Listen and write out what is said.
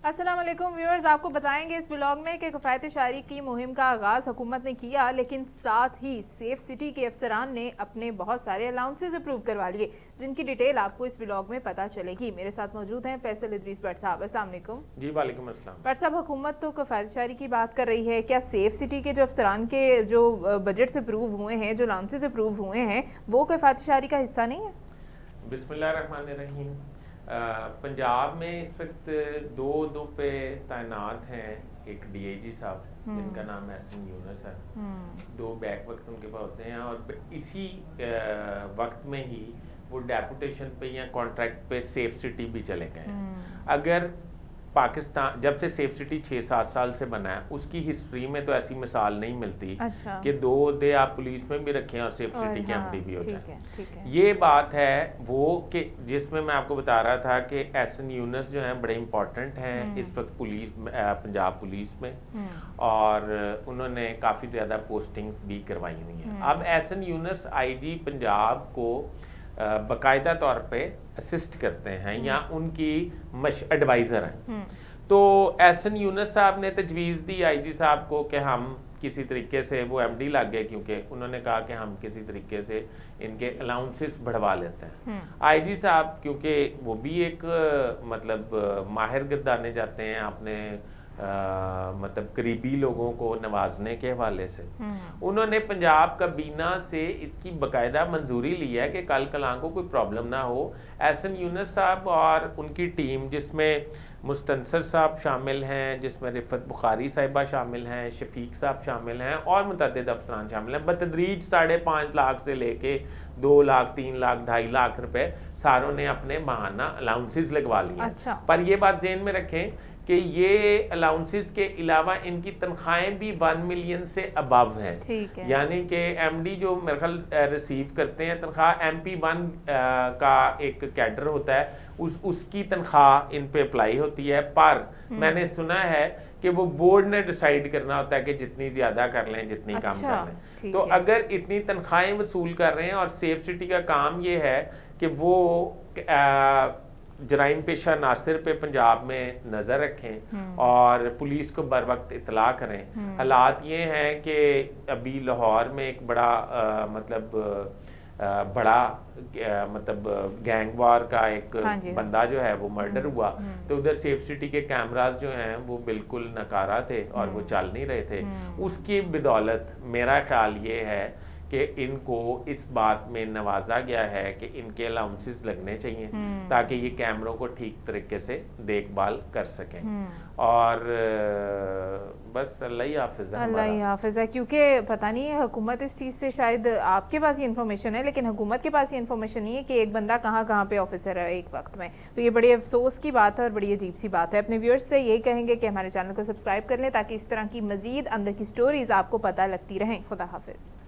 अस्सलाम वालेकुम व्यूअर्स, आपको बताएंगे इस ब्लॉग में कि किफ़ायत शारी की मुहिम का आगाज़ हुकूमत ने किया, लेकिन साथ ही सेफ सिटी के अफसरान ने अपने बहुत सारे अलाउंसेस अप्रूव करवा लिए, जिनकी डिटेल आपको इस ब्लॉग में पता चलेगी। मेरे साथ मौजूद हैं फैसल इदरीस भट्ट साहब। अस्सलाम वालेकुम। जी वालेकुम अस्सलाम। भट्ट साहब, हुकूमत तो किफ़ायत शारी की बात कर रही है, क्या सेफ सिटी के जो अफसरान के जो बजट्स अप्रूव हुए हैं, जो अलाउंसेस अप्रूव हुए हैं, वो किफ़ायत शारी का हिस्सा नहीं है? बिस्मिल्लाहिर्रहमानिर्रहीम। पंजाब में इस वक्त दो पे तैनात हैं, एक डीआईजी साहब जिनका नाम एहसन यूनुस है, दो बैक वक्त उनके पास होते हैं, और इसी वक्त में ही वो डेपुटेशन पे या कॉन्ट्रैक्ट पे सेफ सिटी भी चले गए हैं। अगर पाकिस्तान जब से सेफ सिटी 6-7 साल से बना है, उसकी हिस्ट्री में तो ऐसी मिसाल नहीं मिलती कि 2 दे आप पुलिस में भी रखें और सेफ सिटी के एमडी भी हो जाए। ये बात है वो कि जिसमें मैं आपको बता रहा था कि एहसन यूनुस जो हैं बड़े इंपॉर्टेंट हैं इस वक्त पुलिस पंजाब पुलिस में, और उन्होंने काफ़ी ज़्यादा पोस्टिंग्स भी करवाई हुई हैं। अब एहसन यूनुस आईजी पंजाब को बाकायदा तौर पे असिस्ट करते हैं या उनकी एडवाइज़र हैं। तो एहसन यूनुस साहब ने तजवीज़ दी आईजी साहब को कि हम किसी तरीके से, वो एमडी लग गए क्योंकि उन्होंने कहा कि हम किसी तरीके से इनके अलाउंसेस बढ़वा लेते हैं। आईजी साहब क्योंकि वो भी एक मतलब माहिर गर्दाने जाते हैं अपने मतलब करीबी लोगों को नवाजने के हवाले से, उन्होंने पंजाब काबीना से इसकी बाकायदा मंजूरी ली है कि कल कलां को कोई प्रॉब्लम ना हो। एहसन यूनुस साहब और उनकी टीम, जिसमें मुस्तनसर साहब शामिल हैं, जिसमें रिफत बुखारी साहिबा शामिल हैं, शफीक साहब शामिल हैं और मुतअद्दिद अफसरान शामिल हैं, बतदरीज 5.5 लाख से लेके 2 लाख 3 लाख 2.5 लाख रुपए सारों ने अपने माहाना अलाउंसेस लगवा लिए। अच्छा। पर ये बात ज़हन में रखें कि ये अलाउंसेस के अलावा इनकी तनख्वाहें भी 1 मिलियन से अबव हैं। यानी कि एमडी जो मेरे ख्याल रिसीव करते हैं तनख्वाह, MP1 का एक कैडर होता है, उसकी तनख्वाह इन पे अप्लाई होती है। पर मैंने सुना है कि वो बोर्ड ने डिसाइड करना होता है कि जितनी ज़्यादा कर लें, जितनी कम कर लें। तो अगर इतनी तनख्वाहें वसूल कर रहे हैं, और सेफ सिटी का काम ये है कि वो जराइम पेशा नासिर पे पंजाब में नज़र रखें और पुलिस को बर वक्त इतला करें। हालात ये हैं कि अभी लाहौर में एक बड़ा मतलब गैंग वार का एक बंदा जो है वो मर्डर हुआ, तो उधर सेफ सिटी के कैमरास जो हैं वो बिल्कुल नकारा थे और वो चल नहीं रहे थे। उसकी बदौलत मेरा ख्याल ये है कि इनको इस बात में नवाजा गया है कि इनके अलाउंसेस लगने चाहिए ताकि ये कैमरों को ठीक तरीके से देखभाल कर सकें। और बस अल्लाह ही हाफिज़ है, क्योंकि पता नहीं है हुकूमत इस चीज़ से, शायद आपके पास ये इन्फॉर्मेशन है लेकिन हुकूमत के पास ये इन्फॉर्मेशन नहीं है कि एक बंदा कहाँ पे ऑफिसर है एक वक्त में। तो ये बड़ी अफसोस की बात है और बड़ी अजीब सी बात है। अपने व्यूअर्स से यही कहेंगे कि हमारे चैनल को सब्सक्राइब कर लें ताकि इस तरह की मज़ीद अंदर की स्टोरीज़ आपको पता लगती रहें। खुदा हाफिज़।